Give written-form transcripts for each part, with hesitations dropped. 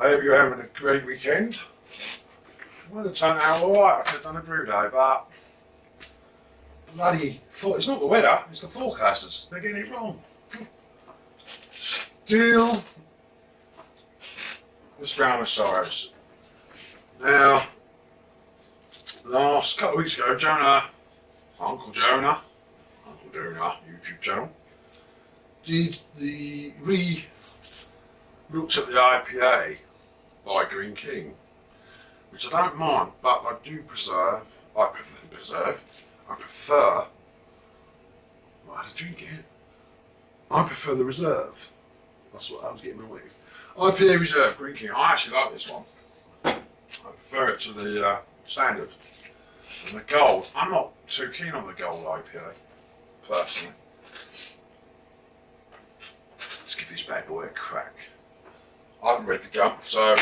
I hope you're having a great weekend. Well, it turned out alright. I could have done a brew day, but bloody, it's not the weather, it's the forecasters. They're getting it wrong. Still, the Drown of Sorrows. Now, last couple of weeks ago, Uncle Jonah YouTube channel, looked at the IPA by Greene King, which I don't mind, but I prefer, why did you drink it? I prefer the Reserve. That's what I was getting away with. IPA Reserve, Greene King. I actually like this one. I prefer it to the standard. And the gold, I'm not too keen on the gold IPA, personally. Let's give this bad boy a crack. I haven't read the gum, so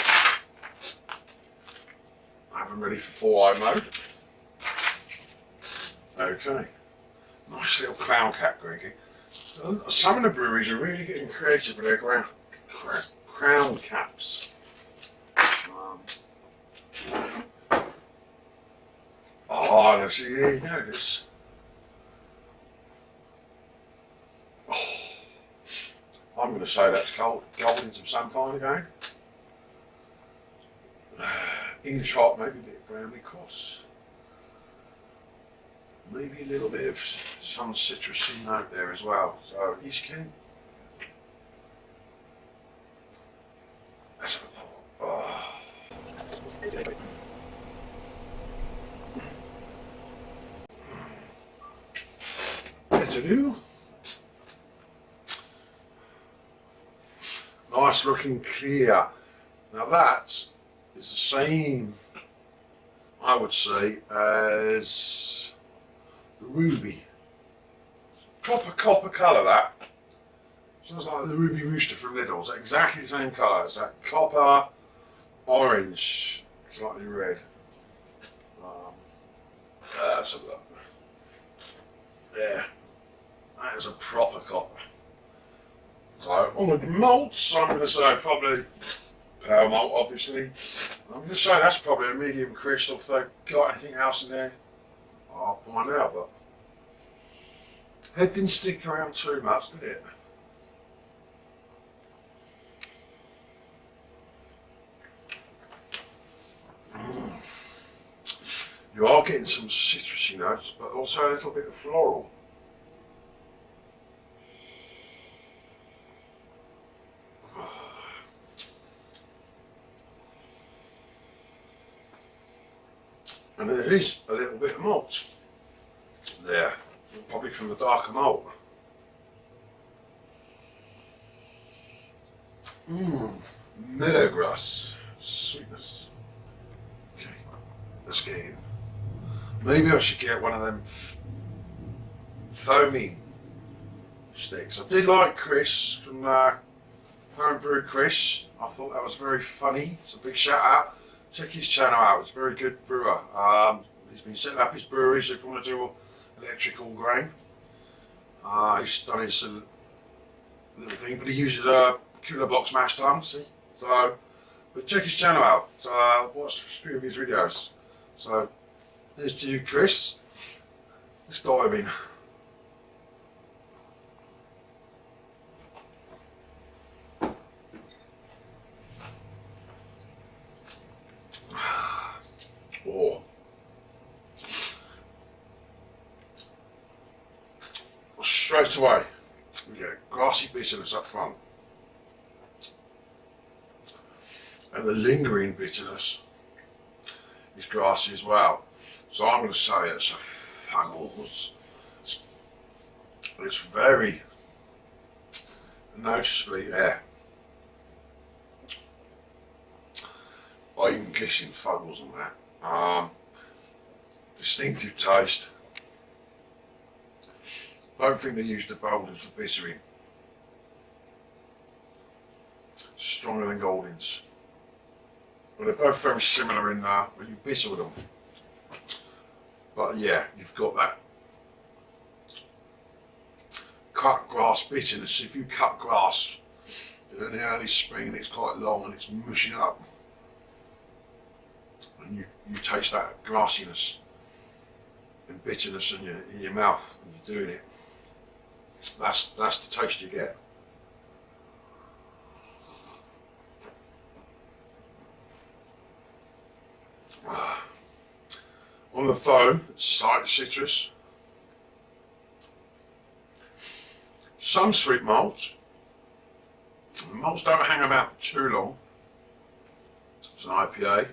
I haven't ready for 4-eye mode. Okay. Nice little clown cap, Greene King. Some of the breweries are really getting creative with their crown caps. Oh, let's see, there you go, this. Oh, I'm going to say that's Goldings of some kind again. English hop, maybe a bit of Bramley Cross. Maybe a little bit of some citrusy note there as well. So, East Kent. Let's have a pour. Oh. Better do. Nice looking clear. Now that is the same, I would say, as the ruby. Proper copper colour, that. Sounds like the Ruby Rooster from Lidl's. Exactly the same colour. It's that copper, orange, slightly red. Let's have a look. Yeah, that is a proper copper. So on the malts, I'm going to say probably pearl malt, obviously. I'm going to say that's probably a medium crystal. If they've got anything else in there, I'll find out. But it didn't stick around too much, did it? You are getting some citrusy notes, but also a little bit of floral. And there is a little bit of malt there, probably from the darker malt. Meadow grass, sweetness. Okay, let's get in. Maybe I should get one of them foamy sticks. I did like Chris from Home Brew Chris. I thought that was very funny. It's a big shout out. Check his channel out. It's a very good brewer. He's been setting up his brewery, so if you want to do electrical grain, he's done his little thing, but he uses a cooler box mash tun. See, so but check his channel out. I've watched a few of his videos. So here's to you, Chris. Let's dive in. Oh. Straight away, we get grassy bitterness up front, and the lingering bitterness is grassy as well. So I'm going to say it's a Fuggles. It's very noticeably there. I'm guessing Fuggles on that. Distinctive taste. Don't think they use the Goldings for bittering. Stronger than Goldings. But they're both very similar in when you bitter with them. But yeah, you've got that cut grass bitterness. If you cut grass, in the early spring and it's quite long and it's mushing up. And you taste that grassiness and bitterness in your mouth when you're doing it. That's the taste you get. On the foam, it's slight citrus. Some sweet malts. The malts don't hang about too long. It's an IPA.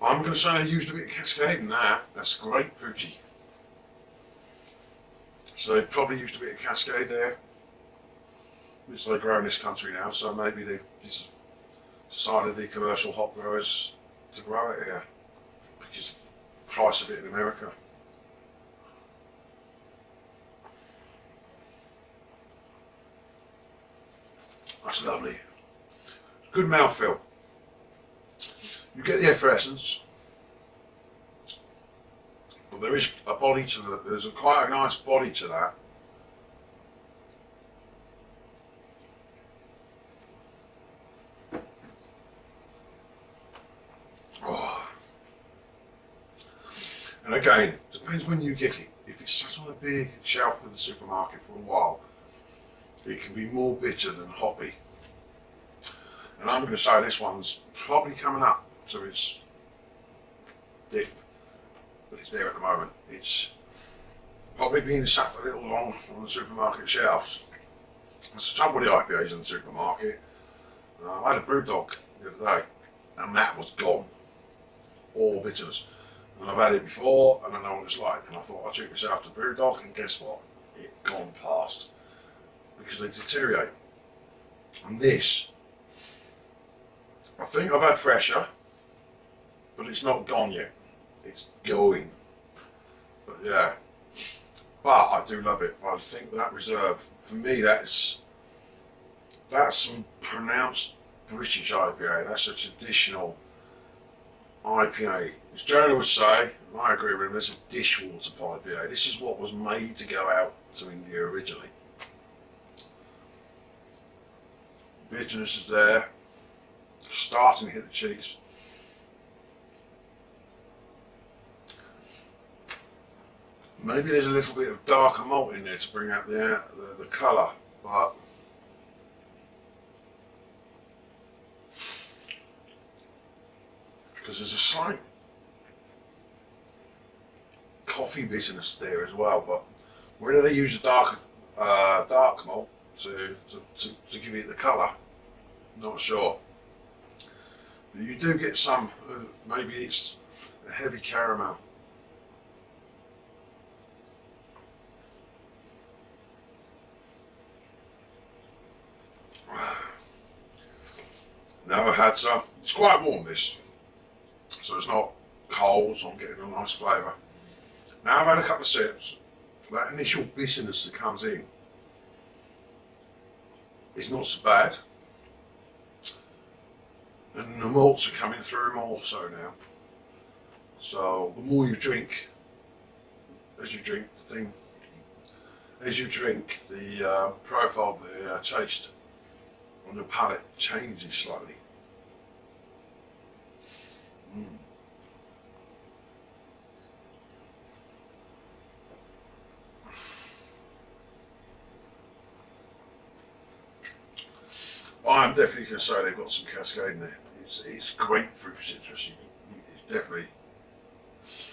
I'm going to say they used a bit of Cascade in that. That's grapefruity. So they probably used a bit of Cascade there, which they grow in this country now. So maybe they've decided the commercial hop growers to grow it here because of the price of it in America. That's lovely. Good mouthfeel. You get the effervescence, but there is a body to the. There's quite a nice body to that. Oh. And again, depends when you get it. If it's sat on a big shelf of the supermarket for a while, it can be more bitter than hoppy. And I'm going to say this one's probably coming up to its dip, but it's there at the moment. It's probably been sat a little long on the supermarket shelves. That's the trouble with the IPAs in the supermarket. I had a Brewdog the other day, and that was gone. All bitterness. And I've had it before, and I know what it's like. And I thought I'd treat myself to Brewdog, and guess what? It gone past. Because they deteriorate. And this, I think I've had fresher, but it's not gone yet. It's going. But yeah. But I do love it. I think that reserve, for me, that's some pronounced British IPA. That's a traditional IPA. As Jonah would say, and I agree with him, it's a dishwater IPA. This is what was made to go out to India originally. Bitterness is there, starting to hit the cheeks. Maybe there's a little bit of darker malt in there to bring out the colour, but because there's a slight coffee bitterness there as well. But whether they use a dark malt to give it the colour, not sure. But you do get some, maybe it's a heavy caramel. Now I've had some, it's quite warm this, so it's not cold, so I'm getting a nice flavour. Now I've had a couple of sips, that initial bitterness that comes in is not so bad, and the malts are coming through more so now. So the more you drink, as you drink the profile of the taste on your palate changes slightly. I'm definitely going to say they've got some Cascade in there. It's grapefruit citrus. It's definitely,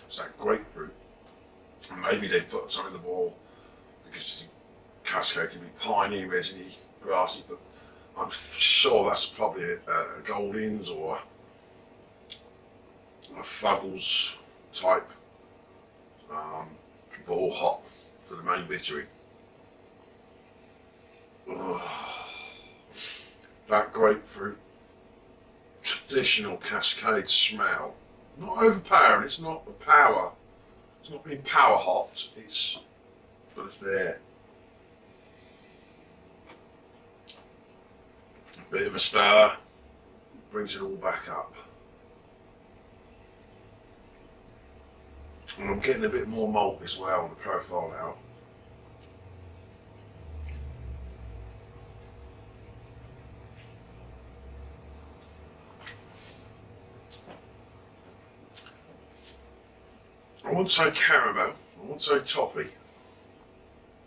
it's that grapefruit. And maybe they've put some in the bowl because Cascade can be piney, resiny, grassy, but I'm sure that's probably a Goldings or a Fuggles type ball hop for the main bittering. That grapefruit traditional Cascade smell, not overpowering. It's not the power. It's not being power hopped. But it's there. A bit of a stir brings it all back up, and I'm getting a bit more malt as well on the profile now. won't say caramel, I won't say toffee,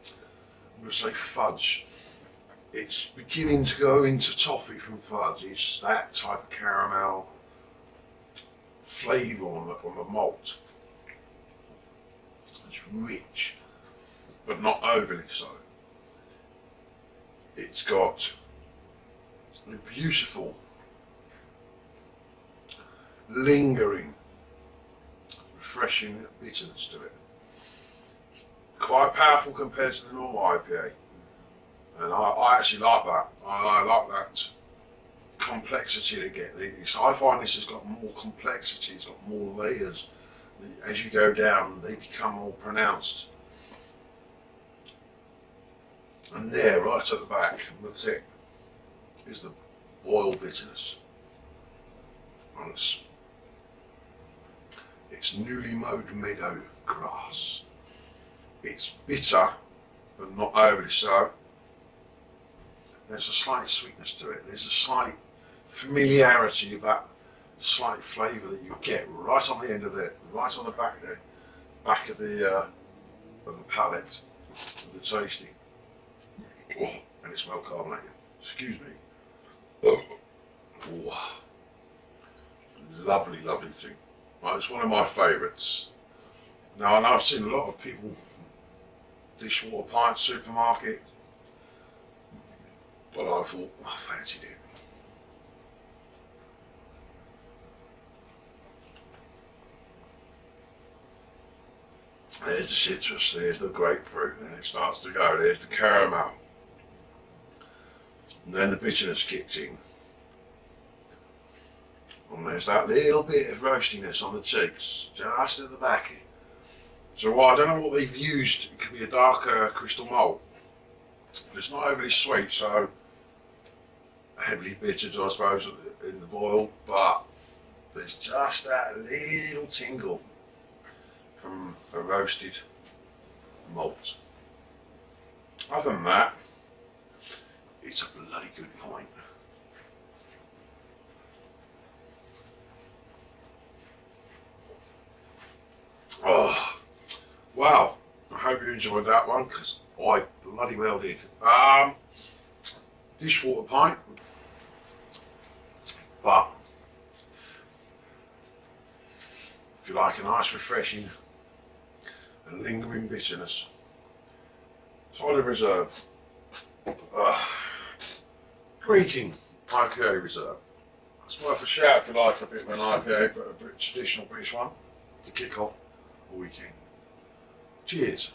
I'm going to say fudge. It's beginning to go into toffee from fudge. It's that type of caramel flavour on the malt. It's rich, but not overly so. It's got a beautiful, lingering, refreshing bitterness to it. Quite powerful compared to the normal IPA. And I actually like that. I like that complexity to get these. I find this has got more complexity, it's got more layers. As you go down, they become more pronounced. And there, right at the back, the tip, is the oil bitterness. And it's newly mowed meadow grass. It's bitter, but not overly so. There's a slight sweetness to it. There's a slight familiarity of that slight flavour that you get right on the end of it, right on the back there, back of the palate, of the tasting. Oh, and it's well carbonated. Excuse me. Oh. Lovely, lovely thing. Well, it's one of my favourites. Now I know I've seen a lot of people dishwater pint supermarket, but I thought I fancied it. There's the citrus, there's the grapefruit, and it starts to go, there's the caramel. And then the bitterness kicks in. And there's that little bit of roastiness on the cheeks, just at the back. So well, I don't know what they've used, it could be a darker crystal malt. But it's not overly sweet, so heavily bittered I suppose in the boil, but there's just that little tingle from a roasted malt. Other than that, it's a bloody good pint. Oh, wow. I hope you enjoyed that one, because I bloody well did. Dishwater pint, but if you like a nice refreshing and lingering bitterness, cider reserve, Greene King IPA Reserve. That's worth a shout if you like a bit of an IPA, but a bit traditional British one to kick off a weekend. Cheers.